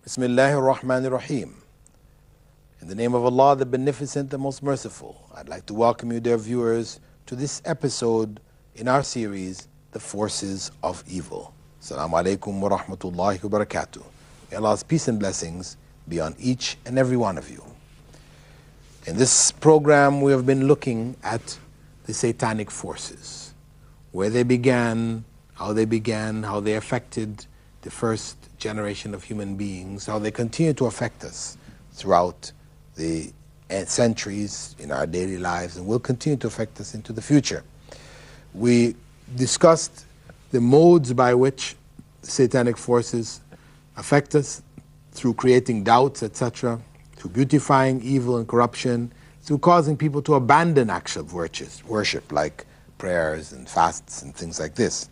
Bismillahir Rahmanir Rahim. In the name of Allah, the Beneficent, the Most Merciful, I'd like to welcome you, dear viewers, to this episode in our series, The Forces of Evil. Assalamu alaikum wa rahmatullahi wa barakatuh. May Allah's peace and blessings be on each and every one of you. In this program, we have been looking at the satanic forces, where they began, how they affected the first generation of human beings, how they continue to affect us throughout the centuries in our daily lives, and will continue to affect us into the future. We discussed the modes by which satanic forces affect us through creating doubts, etc., through beautifying evil and corruption, through causing people to abandon acts of worship like prayers and fasts and things like this.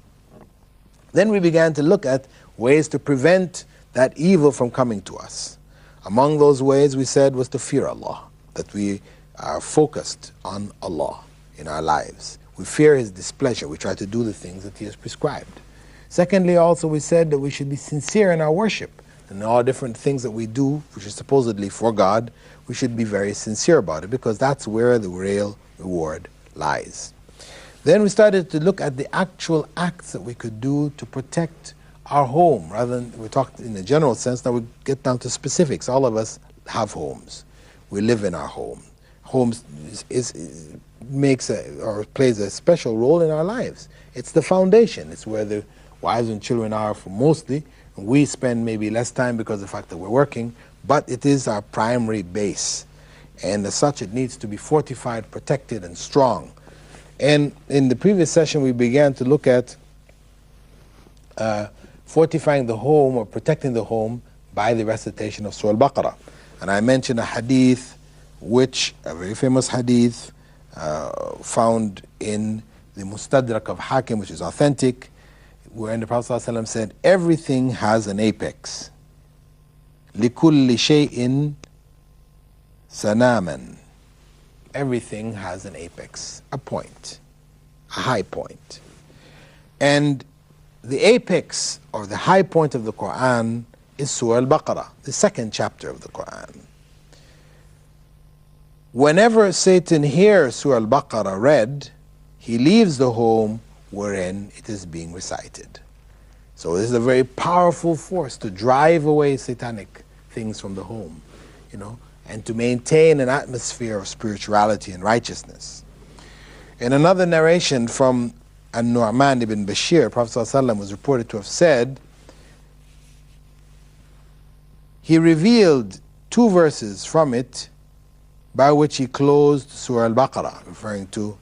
Then we began to look at ways to prevent that evil from coming to us. Among those ways, we said, was to fear Allah, that we are focused on Allah in our lives. We fear His displeasure. We try to do the things that He has prescribed. Secondly, also, we said that we should be sincere in our worship. And all different things that we do, which are supposedly for God, we should be very sincere about it, because that's where the real reward lies. Then we started to look at the actual acts that we could do to protect our home. Rather than, we talked in a general sense, now we get down to specifics. All of us have homes. We live in our home. Homes plays a special role in our lives. It's the foundation. It's where the wives and children are for mostly. We spend maybe less time because of the fact that we're working, but it is our primary base. And as such, it needs to be fortified, protected, and strong. And in the previous session, we began to look at fortifying the home or protecting the home by the recitation of Surah Al-Baqarah. And I mentioned a hadith, a very famous hadith, found in the Mustadrak of Hakim, which is authentic, wherein the Prophet ﷺ said, everything has an apex. لِكُلِّ شَيْءٍ سَنَامًا. Everything has an apex, a point, a high point. And the apex or the high point of the Quran is Surah Al-Baqarah, the second chapter of the Quran. Whenever Satan hears Surah Al-Baqarah read, he leaves the home wherein it is being recited. So this is a very powerful force to drive away satanic things from the home, and to maintain an atmosphere of spirituality and righteousness. In another narration from An-Nu'man ibn Bashir, Prophet ﷺ was reported to have said, he revealed 2 verses from it by which he closed Surah Al-Baqarah, referring to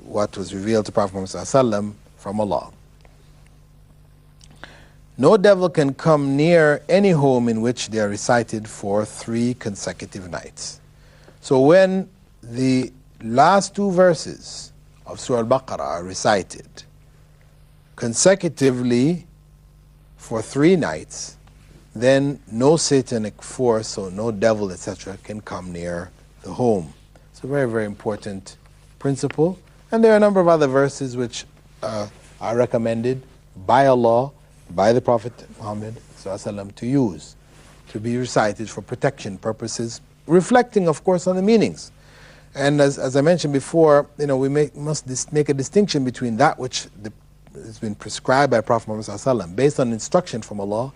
what was revealed to Prophet Muhammad ﷺ from Allah. No devil can come near any home in which they are recited for 3 consecutive nights. So when the last 2 verses of Surah Al-Baqarah are recited consecutively for 3 nights, then no satanic force or no devil, etc., can come near the home. It's a very, very important principle. And there are a number of other verses which are recommended by Allah, by the Prophet Muhammad ﷺ, to use, to be recited for protection purposes, reflecting, of course, on the meanings. And as I mentioned before, we must make a distinction between that which has been prescribed by Prophet Muhammad ﷺ, based on instruction from Allah,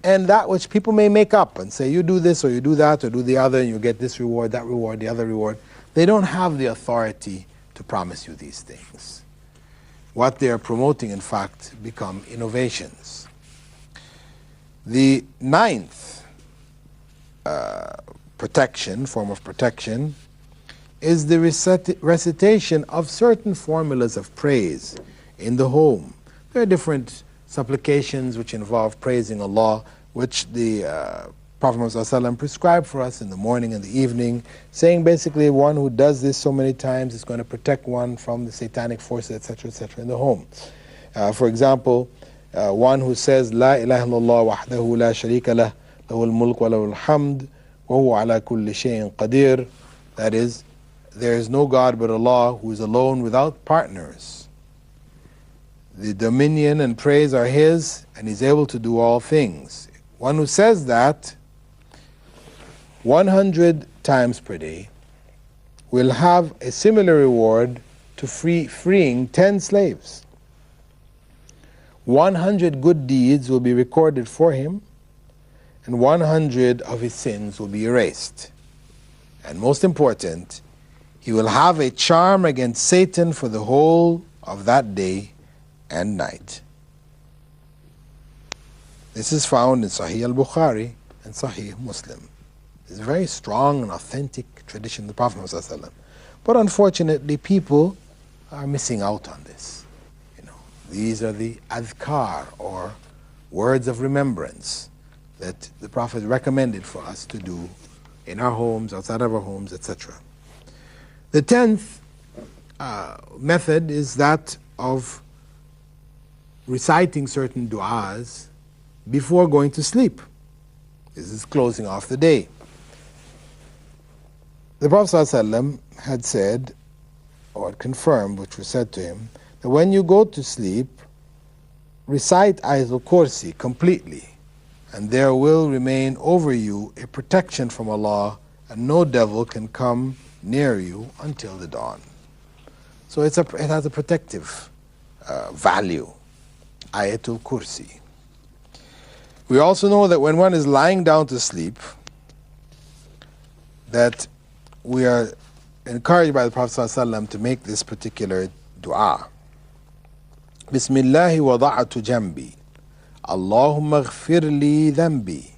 and that which people may make up and say, you do this or you do that or do the other, and you get this reward, that reward, the other reward. They don't have the authority to promise you these things. What they are promoting, in fact, become innovations. The 9th form of protection is the recitation of certain formulas of praise in the home. There are different supplications which involve praising Allah, which the Prophet Muhammad prescribed for us in the morning and the evening, saying basically one who does this so many times is going to protect one from the satanic forces, etc., etc., in the home. For example, one who says, La ilaha illallah wahdahu la sharika lah, lahul mulk wa lahul hamd, wa huwa ala kulli shayin qadir. That is, there is no God but Allah, who is alone without partners. The dominion and praise are His, and He's able to do all things. one who says that 100 times per day will have a similar reward to freeing 10 slaves. 100 good deeds will be recorded for him, and 100 of his sins will be erased. And most important, he will have a charm against Satan for the whole of that day and night. This is found in Sahih al-Bukhari and Sahih Muslim. It's a very strong and authentic tradition of the Prophet ﷺ. But unfortunately, people are missing out on this. These are the adhkar, or words of remembrance, that the Prophet recommended for us to do in our homes, outside of our homes, etc. The 10th method is that of reciting certain du'as before going to sleep. This is closing off the day. The Prophet ﷺ had said, or confirmed, which was said to him, that when you go to sleep, recite Ayatul Kursi completely, and there will remain over you a protection from Allah, and no devil can come near you until the dawn. So it has a protective value, Ayatul Kursi. We also know that when one is lying down to sleep, that we are encouraged by the Prophet ﷺ to make this particular dua. Bismillahi wada'atu jambi, Allahumma ghfir li dhanbi,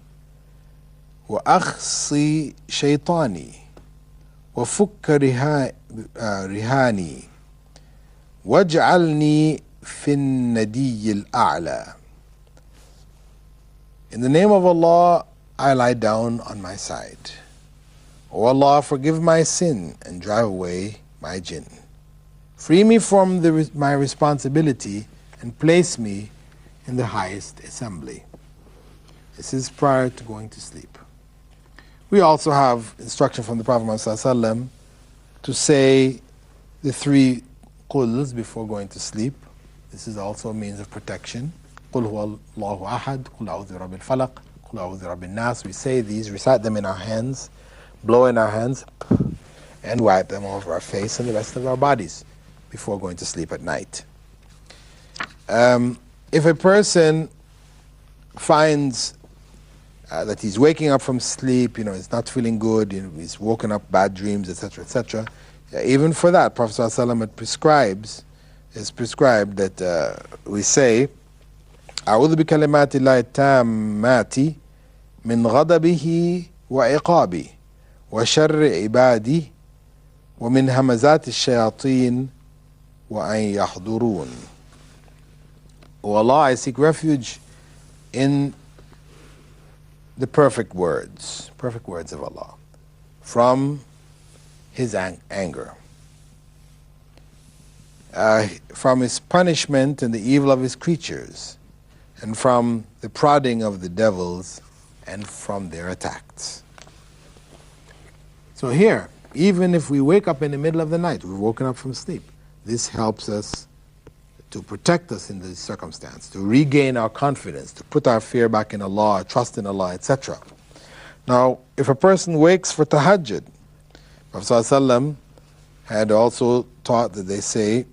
wa akhsi shaytani, wa fukka rihani, waj'alni fin nadiyil a'la. In the name of Allah, I lie down on my side. O Allah, forgive my sin and drive away my jinn. Free me from my responsibility and place me in the highest assembly. This is prior to going to sleep. We also have instruction from the Prophet ﷺ to say the 3 quls before going to sleep. This is also a means of protection. قُلْ هُوَ اللَّهُ أَحَدٌ قُلْ أَعُوذُ بِرَبِّ الْفَلَقِ قُلْ أَعُوذُ بِرَبِّ النَّاسِ. We say these, recite them in our hands, blow in our hands, and wipe them over our face and the rest of our bodies before going to sleep at night. If a person finds that he's waking up from sleep, he's not feeling good, he's woken up bad dreams, etc., etc., even for that, Prophet ﷺ is prescribed that we say, أعوذ بكلمات الله التامات من غضبه وعقابه وشر عباده ومن همزات الشياطين وأن يحضرون. O Allah, I seek refuge in the perfect words of Allah, from His anger, from His punishment and the evil of His creatures, and from the prodding of the devils and from their attacks. So here, even if we wake up in the middle of the night, we've woken up from sleep, this helps us to protect us in this circumstance, to regain our confidence, to put our fear back in Allah, our trust in Allah, etc. Now, if a person wakes for tahajjud, Prophet ﷺ had also taught that they say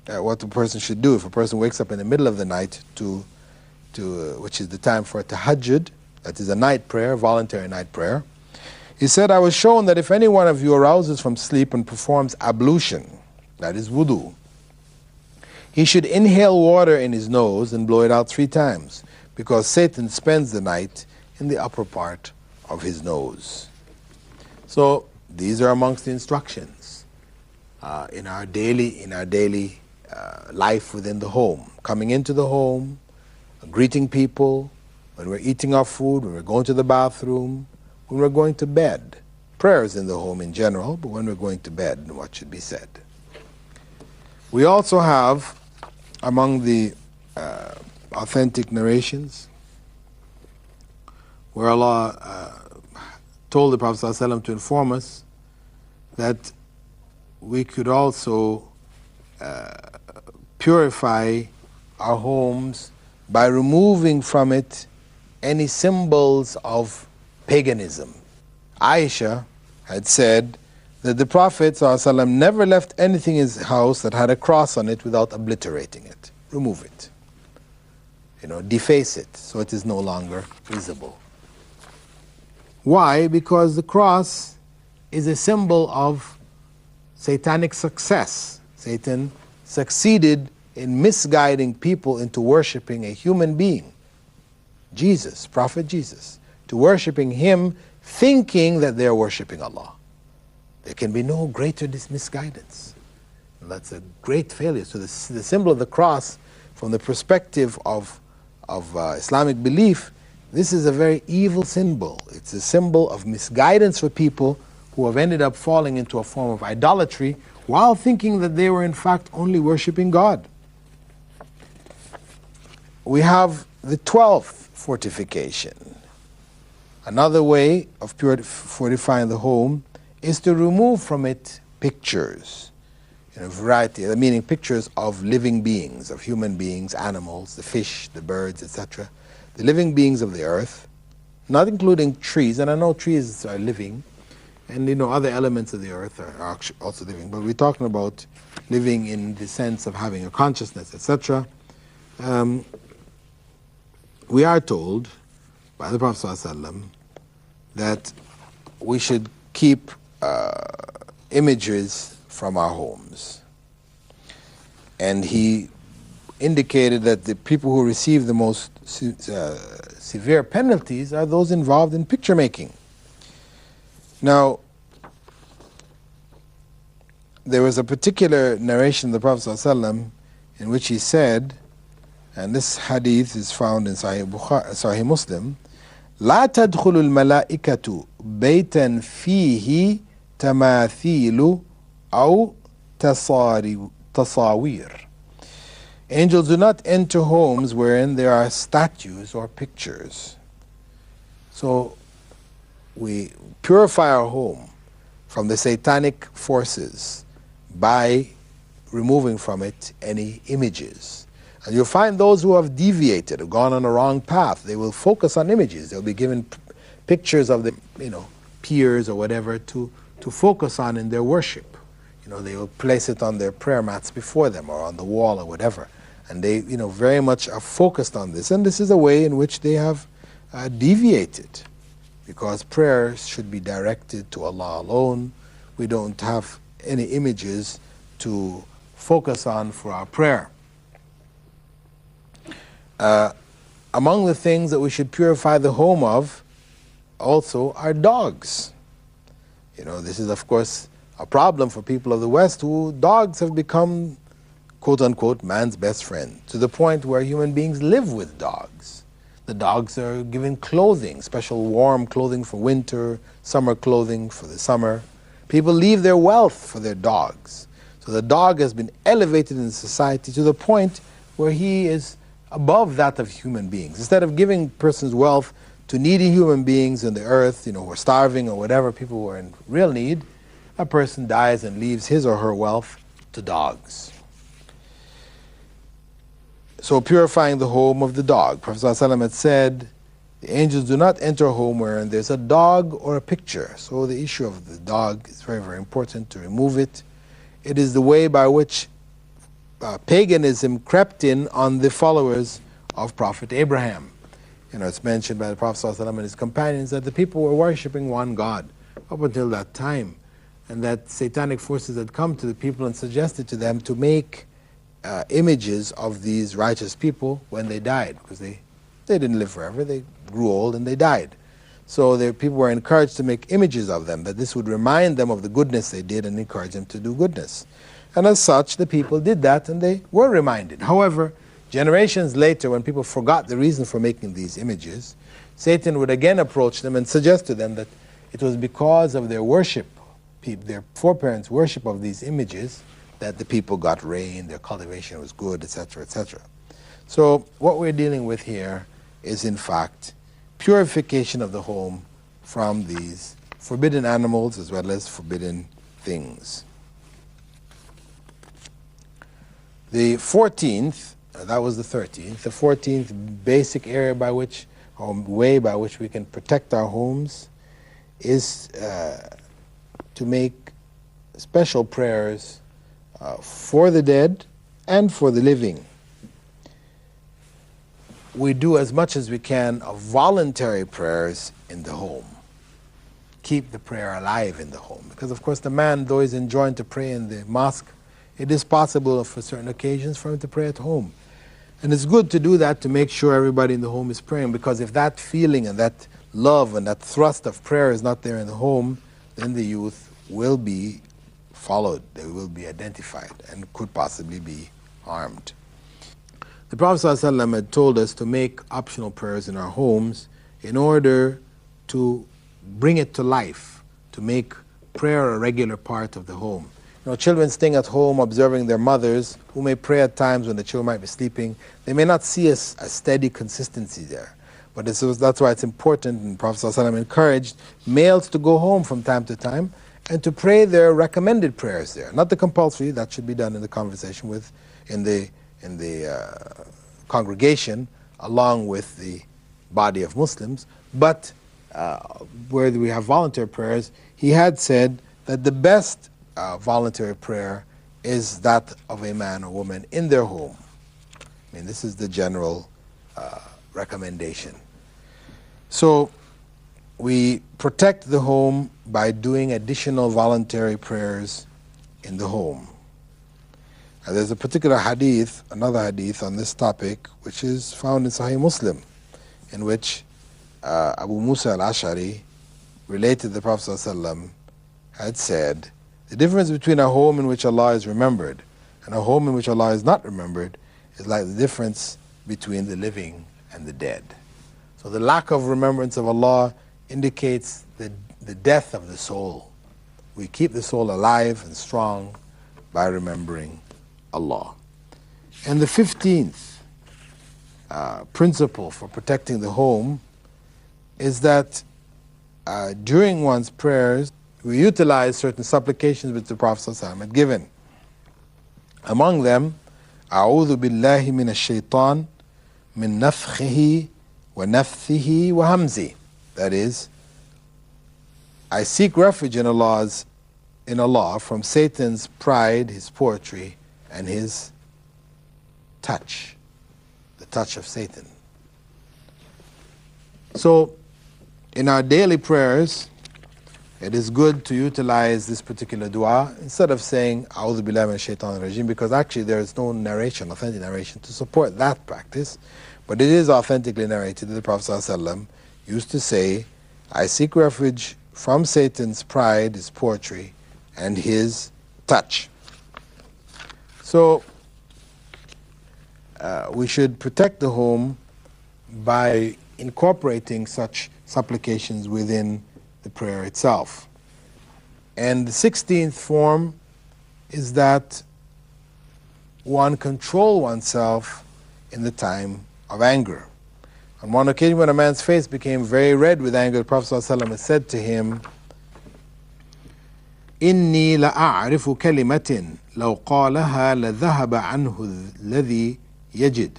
what the person should do. If a person wakes up in the middle of the night which is the time for a tahajjud, that is a night prayer, voluntary night prayer, he said, I was shown that if any one of you arouses from sleep and performs ablution, that is wudu, he should inhale water in his nose and blow it out 3 times, because Satan spends the night in the upper part of his nose. So these are amongst the instructions in our daily life within the home. Coming into the home, greeting people, when we're eating our food, when we're going to the bathroom, when we're going to bed. Prayers in the home in general, but when we're going to bed, what should be said. We also have, among the authentic narrations, where Allah told the Prophet ﷺ to inform us that we could also purify our homes by removing from it any symbols of paganism. Aisha had said that the Prophet ﷺ never left anything in his house that had a cross on it without obliterating it. Remove it. Deface it so it is no longer visible. Why? Because the cross is a symbol of satanic success. Satan succeeded in misguiding people into worshiping a human being, Jesus, Prophet Jesus, to worshiping him thinking that they're worshiping Allah. There can be no greater misguidance. And that's a great failure. So the symbol of the cross, from the perspective of Islamic belief, this is a very evil symbol. It's a symbol of misguidance for people who have ended up falling into a form of idolatry while thinking that they were in fact only worshiping God. We have the 12th fortification. Another way of fortifying the home is to remove from it pictures, variety, meaning pictures of living beings, of human beings, animals, the fish, the birds, etc. The living beings of the earth, not including trees, and I know trees are living, and other elements of the earth are also living, but we're talking about living in the sense of having a consciousness, etc. We are told by the Prophet ﷺ that we should keep images from our homes. And he indicated that the people who receive the most severe penalties are those involved in picture making. Now, there was a particular narration of the Prophet ﷺ in which he said, and this hadith is found in Sahih Muslim, لا تدخل الملائكة بيتا فيه تماثيل أو تصاوير. Angels do not enter homes wherein there are statues or pictures. So we purify our home from the satanic forces by removing from it any images. And you'll find those who have deviated, have gone on a wrong path, they will focus on images. They'll be given pictures of the peers or whatever to focus on in their worship. They will place it on their prayer mats before them or on the wall or whatever. And they very much are focused on this. And this is a way in which they have deviated, because prayer should be directed to Allah alone. We don't have any images to focus on for our prayer. Among the things that we should purify the home of also are dogs. This is of course a problem for people of the West, who dogs have become, quote unquote, man's best friend, to the point where human beings live with dogs. The dogs are given clothing, special warm clothing for winter, summer clothing for the summer. People leave their wealth for their dogs. So the dog has been elevated in society to the point where he is above that of human beings. Instead of giving persons wealth to needy human beings on the earth, who are starving or whatever, people who are in real need, a person dies and leaves his or her wealth to dogs. So purifying the home of the dog. Prophet ﷺ had said, the angels do not enter a home wherein there's a dog or a picture. So the issue of the dog is very, very important to remove it. It is the way by which paganism crept in on the followers of Prophet Abraham. It's mentioned by the Prophet ﷺ and his companions that the people were worshipping one God up until that time, and that satanic forces had come to the people and suggested to them to make images of these righteous people when they died, because they didn't live forever, they grew old and they died. So people were encouraged to make images of them, that this would remind them of the goodness they did and encourage them to do goodness. And as such, the people did that and they were reminded. However, generations later, when people forgot the reason for making these images, Satan would again approach them and suggest to them that it was because of their worship, their foreparents' worship of these images, that the people got rain, their cultivation was good, etc., etc. So what we're dealing with here is in fact purification of the home from these forbidden animals as well as forbidden things. The 14th, that was the 13th, the 14th basic area by which or way by which we can protect our homes is to make special prayers for the dead and for the living. We do as much as we can of voluntary prayers in the home. Keep the prayer alive in the home. Because of course the man, though he's enjoined to pray in the mosque, it is possible for certain occasions for him to pray at home. And it's good to do that to make sure everybody in the home is praying, because if that feeling and that love and that thrust of prayer is not there in the home, then the youth will be followed, they will be identified and could possibly be harmed. The Prophet ﷺ had told us to make optional prayers in our homes in order to bring it to life, to make prayer a regular part of the home. You know, children staying at home observing their mothers, who may pray at times when the children might be sleeping, they may not see a steady consistency there. But that's why it's important, and Prophet ﷺ encouraged males to go home from time to time and to pray their recommended prayers there. Not the compulsory, that should be done in the conversation in the congregation along with the body of Muslims, but where we have voluntary prayers, he had said that the best voluntary prayer is that of a man or woman in their home. I mean, this is the general recommendation. So we protect the home by doing additional voluntary prayers in the home. Now, there's a particular hadith, another hadith on this topic, which is found in Sahih Muslim, in which Abu Musa al-Ash'ari related the Prophet ﷺ had said, the difference between a home in which Allah is remembered and a home in which Allah is not remembered is like the difference between the living and the dead. So the lack of remembrance of Allah indicates the death of the soul. We keep the soul alive and strong by remembering Allah. And the 15th principle for protecting the home is that during one's prayers, we utilize certain supplications which the Prophet ﷺ had given. Among them, أعوذ بالله من الشيطان من نفخه ونفثه وهمزه. That is, I seek refuge in Allah from Satan's pride, his poetry, and his touch, the touch of Satan. So, in our daily prayers, it is good to utilize this particular dua instead of saying A'udhu Billahi Minash Shaitanir Rajim, because actually there is no narration, authentic narration, to support that practice. But it is authentically narrated that the Prophet ﷺ used to say, I seek refuge from Satan's pride, his poetry, and his touch. So we should protect the home by incorporating such supplications within the prayer itself. And the 16th form is that one control oneself in the time of anger. On one occasion when a man's face became very red with anger, the Prophet ﷺ said to him, إني لأعرف كلمة لو قالها لذهب عنه الذي يجد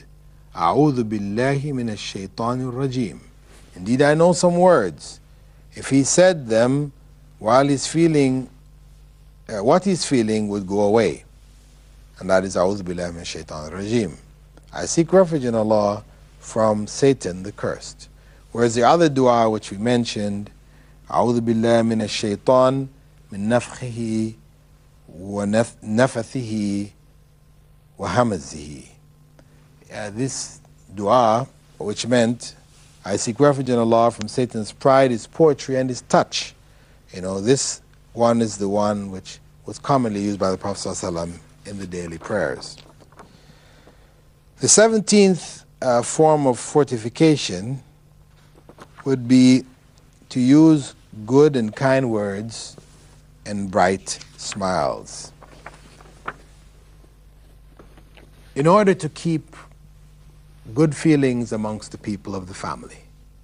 أعوذ بالله من الشيطان الرجيم. Indeed, I know some words. If he said them while he's feeling, what he's feeling would go away. And that is أعوذ بالله من الشيطان الرجيم. I seek refuge in Allah from Satan the cursed. Whereas the other dua which we mentioned, أعوذ بالله من الشيطان من نفخه ونفثه وهمزه. This dua, which meant I seek refuge in Allah from Satan's pride, his poetry, and his touch. You know, this one is the one which was commonly used by the Prophet ﷺ in the daily prayers. The 17th form of fortification would be to use good and kind words and bright smiles. In order to keep good feelings amongst the people of the family,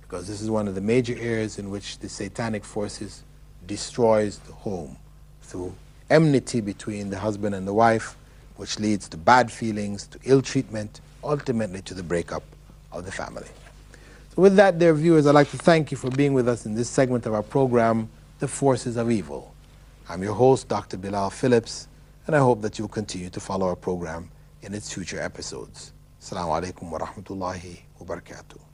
because this is one of the major areas in which the satanic forces destroys the home through enmity between the husband and the wife, which leads to bad feelings, to ill treatment, ultimately to the breakup of the family. So So with that, dear viewers, I'd like to thank you for being with us in this segment of our program, The Forces of Evil. I'm your host, Dr. Bilal Phillips, and I hope that you'll continue to follow our program in its future episodes. Assalamu alaikum wa rahmatullahi wa barakatuh.